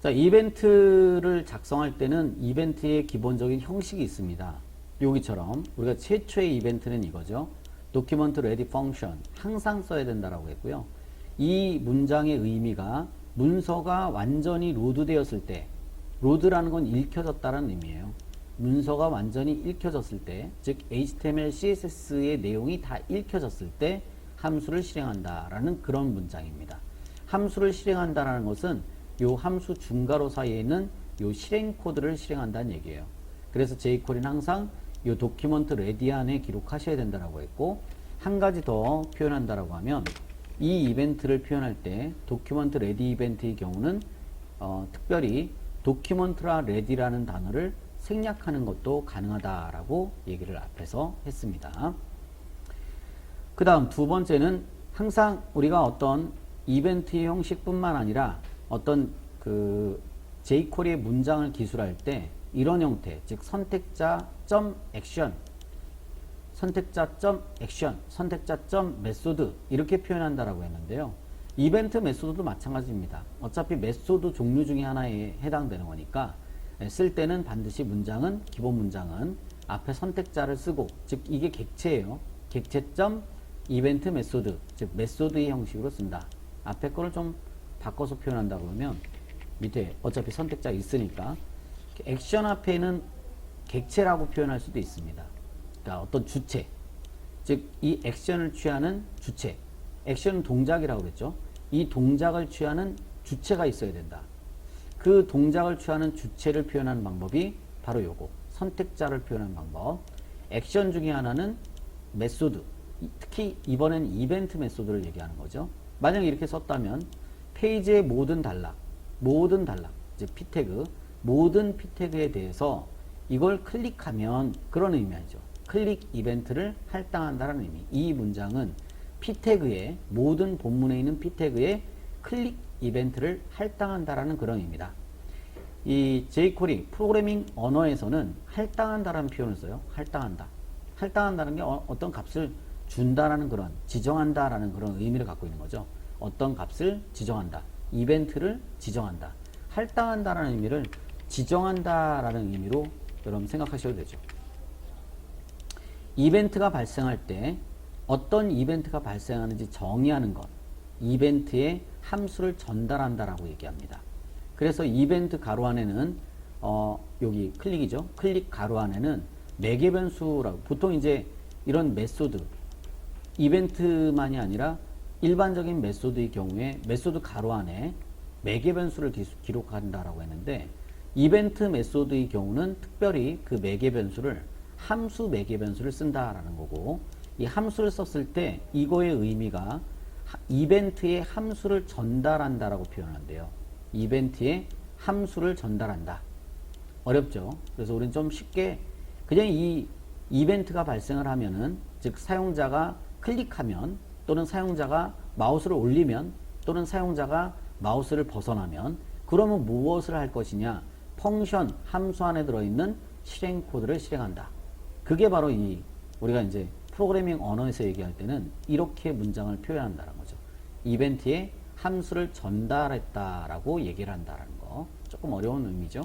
자, 이벤트를 작성할 때는 이벤트의 기본적인 형식이 있습니다. 여기처럼 우리가 최초의 이벤트는 이거죠. document ready function 항상 써야 된다라고 했고요. 이 문장의 의미가 문서가 완전히 로드되었을 때, 로드라는 건 읽혀졌다는 의미예요. 문서가 완전히 읽혀졌을 때, 즉 HTML, CSS의 내용이 다 읽혀졌을 때 함수를 실행한다라는 그런 문장입니다. 함수를 실행한다라는 것은 요 함수 중괄호 사이에 있는 요 실행 코드를 실행한다는 얘기예요. 그래서 jQuery는 항상 요 document ready 안에 기록하셔야 된다라고 했고, 한 가지 더 표현한다라고 하면 이 이벤트를 표현할 때 document ready 이벤트의 경우는 특별히 document라 ready라는 단어를 생략하는 것도 가능하다라고 얘기를 앞에서 했습니다. 그 다음 두 번째는 항상 우리가 어떤 이벤트의 형식뿐만 아니라 어떤 그 jQuery의 문장을 기술할 때 이런 형태, 즉 선택자 액션, 선택자 액션, 선택자 메소드 이렇게 표현한다라고 했는데요. 이벤트 메소드도 마찬가지입니다. 어차피 메소드 종류 중에 하나에 해당되는 거니까 쓸 때는 반드시 문장은, 기본 문장은 앞에 선택자를 쓰고, 즉 이게 객체예요. 객체 이벤트 메소드, 즉 메소드의 형식으로 쓴다. 앞에 거를 좀 바꿔서 표현한다 그러면 밑에 어차피 선택자 있으니까 액션 앞에는 객체라고 표현할 수도 있습니다. 그러니까 어떤 주체, 즉 이 액션을 취하는 주체, 액션은 동작이라고 그랬죠. 이 동작을 취하는 주체가 있어야 된다. 그 동작을 취하는 주체를 표현하는 방법이 바로 요거, 선택자를 표현하는 방법. 액션 중에 하나는 메소드, 특히 이번엔 이벤트 메소드를 얘기하는 거죠. 만약 이렇게 썼다면 페이지의 모든 단락, 즉 P태그, 모든 P태그에 대해서 이걸 클릭하면, 그런 의미 아니죠. 클릭 이벤트를 할당한다는 의미. 이 문장은 P태그에, 모든 본문에 있는 P태그에 클릭 이벤트를 할당한다라는 그런 의미다. 이 jQuery 프로그래밍 언어에서는 할당한다라는 표현을 써요. 할당한다. 할당한다는 게 어떤 값을 준다라는 그런, 지정한다라는 그런 의미를 갖고 있는 거죠. 어떤 값을 지정한다. 이벤트를 지정한다. 할당한다라는 의미를 지정한다라는 의미로 여러분 생각하셔도 되죠. 이벤트가 발생할 때 어떤 이벤트가 발생하는지 정의하는 것, 이벤트에 함수를 전달한다라고 얘기합니다. 그래서 이벤트 가로 안에는 여기 클릭이죠. 클릭 가로 안에는 매개 변수라고, 보통 이제 이런 메소드, 이벤트만이 아니라 일반적인 메소드의 경우에 메소드 가로 안에 매개 변수를 기록한다라고 했는데, 이벤트 메소드의 경우는 특별히 그 매개 변수를, 함수 매개 변수를 쓴다라는 거고, 이 함수를 썼을 때 이거의 의미가 이벤트에 함수를 전달한다라고 표현한대요. 이벤트에 함수를 전달한다. 어렵죠? 그래서 우리는 좀 쉽게 그냥 이 이벤트가 발생을 하면은, 즉 사용자가 클릭하면, 또는 사용자가 마우스를 올리면, 또는 사용자가 마우스를 벗어나면, 그러면 무엇을 할 것이냐? 펑션, 함수 안에 들어있는 실행 코드를 실행한다. 그게 바로 이 우리가 이제 프로그래밍 언어에서 얘기할 때는 이렇게 문장을 표현한다는 거죠. 이벤트에 함수를 전달했다라고 얘기를 한다는 거. 조금 어려운 의미죠.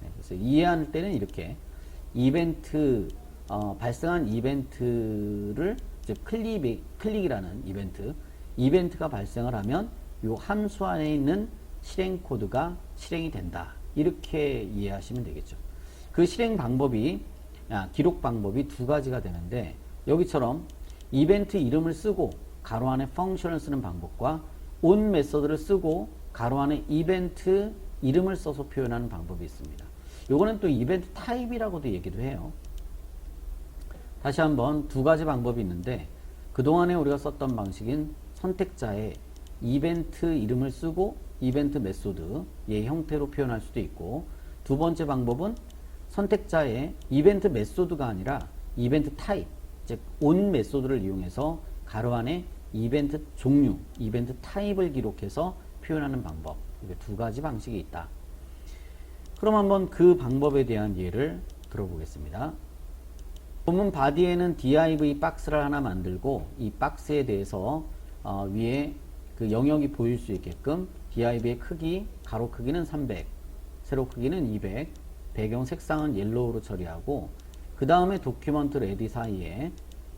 네, 그래서 이해할 때는 이렇게 이벤트, 발생한 이벤트를, 즉 클릭이라는 이벤트가 발생을 하면 이 함수 안에 있는 실행 코드가 실행이 된다. 이렇게 이해하시면 되겠죠. 그 실행 방법이, 기록 방법이 두 가지가 되는데, 여기처럼 이벤트 이름을 쓰고 가로 안에 펑션을 쓰는 방법과 on 메서드를 쓰고 가로 안에 이벤트 이름을 써서 표현하는 방법이 있습니다. 요거는 또 이벤트 타입이라고도 얘기도 해요. 다시 한번 두 가지 방법이 있는데, 그동안에 우리가 썼던 방식인 선택자에 이벤트 이름을 쓰고 이벤트 메소드의 형태로 표현할 수도 있고, 두 번째 방법은 선택자에 이벤트 메소드가 아니라 이벤트 타입, 즉 on 메소드를 이용해서 가로 안에 이벤트 종류, 이벤트 타입을 기록해서 표현하는 방법. 이게 두 가지 방식이 있다. 그럼 한번 그 방법에 대한 예를 들어보겠습니다. 본문 바디에는 div 박스를 하나 만들고, 이 박스에 대해서 위에 그 영역이 보일 수 있게끔 div의 크기, 가로 크기는 300, 세로 크기는 200, 배경 색상은 옐로우로 처리하고 그 다음에 도큐먼트 레디 사이에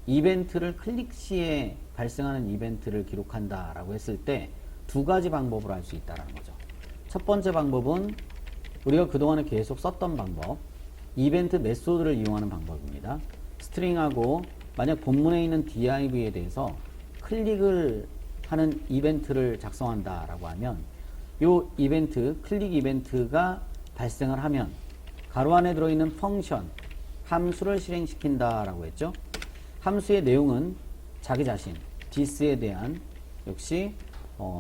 이벤트를 클릭 시에 발생하는 이벤트를 기록한다 라고 했을 때 두 가지 방법으로 할 수 있다는 거죠. 첫 번째 방법은 우리가 그동안에 계속 썼던 방법, 이벤트 메소드를 이용하는 방법입니다. 스트링하고 만약 본문에 있는 div에 대해서 클릭을 하는 이벤트를 작성한다 라고 하면 이 이벤트, 클릭 이벤트가 발생을 하면 가로 안에 들어있는 펑션, 함수를 실행시킨다 라고 했죠. 함수의 내용은 자기 자신, this에 대한 역시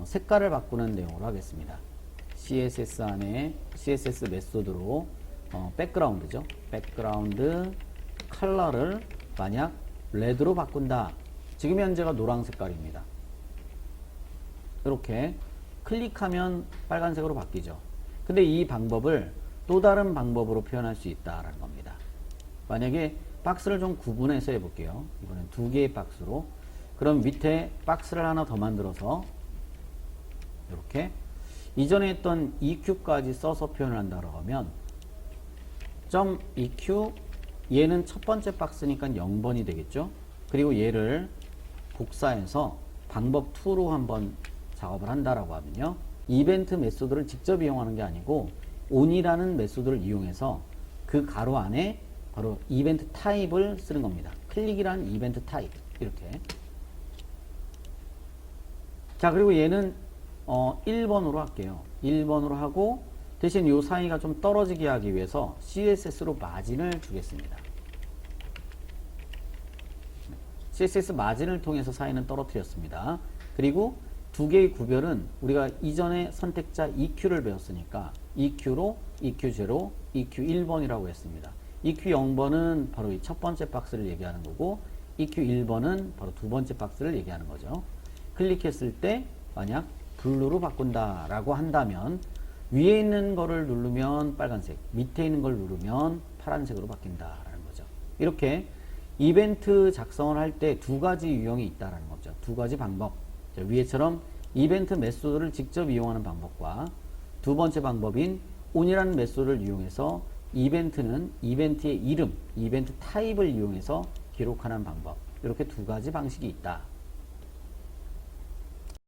색깔을 바꾸는 내용으로 하겠습니다. CSS 안에 CSS 메소드로 백그라운드죠. 백그라운드 컬러를 만약 레드로 바꾼다. 지금 현재가 노란 색깔입니다. 이렇게 클릭하면 빨간색으로 바뀌죠. 근데 이 방법을 또 다른 방법으로 표현할 수 있다라는 겁니다. 만약에 박스를 좀 구분해서 해볼게요. 이번엔 두 개의 박스로. 그럼 밑에 박스를 하나 더 만들어서 이렇게 이전에 했던 EQ까지 써서 표현을 한다고 하면 .EQ 얘는 첫 번째 박스니까 0번이 되겠죠. 그리고 얘를 복사해서 방법 2로 한번 작업을 한다라고 하면요. 이벤트 메소드를 직접 이용하는 게 아니고 on이라는 메소드를 이용해서 그 가로 안에 바로 이벤트 타입을 쓰는 겁니다. 클릭이라는 이벤트 타입 이렇게. 자, 그리고 얘는 1번으로 할게요. 1번으로 하고 대신 이 사이가 좀 떨어지게 하기 위해서 CSS로 마진을 주겠습니다. CSS 마진을 통해서 사이는 떨어뜨렸습니다. 그리고 두 개의 구별은 우리가 이전에 선택자 EQ를 배웠으니까 EQ로 EQ0, EQ1번이라고 했습니다. EQ0번은 바로 이 첫 번째 박스를 얘기하는 거고 EQ1번은 바로 두 번째 박스를 얘기하는 거죠. 클릭했을 때 만약 블루로 바꾼다 라고 한다면 위에 있는 거를 누르면 빨간색, 밑에 있는 걸 누르면 파란색으로 바뀐다 라는 거죠. 이렇게 이벤트 작성을 할 때 두 가지 유형이 있다라는 거죠. 두 가지 방법. 자, 위에처럼 이벤트 메소드를 직접 이용하는 방법과 두 번째 방법인 on이라는 메소드를 이용해서 이벤트는 이벤트의 이름, 이벤트 타입을 이용해서 기록하는 방법. 이렇게 두 가지 방식이 있다.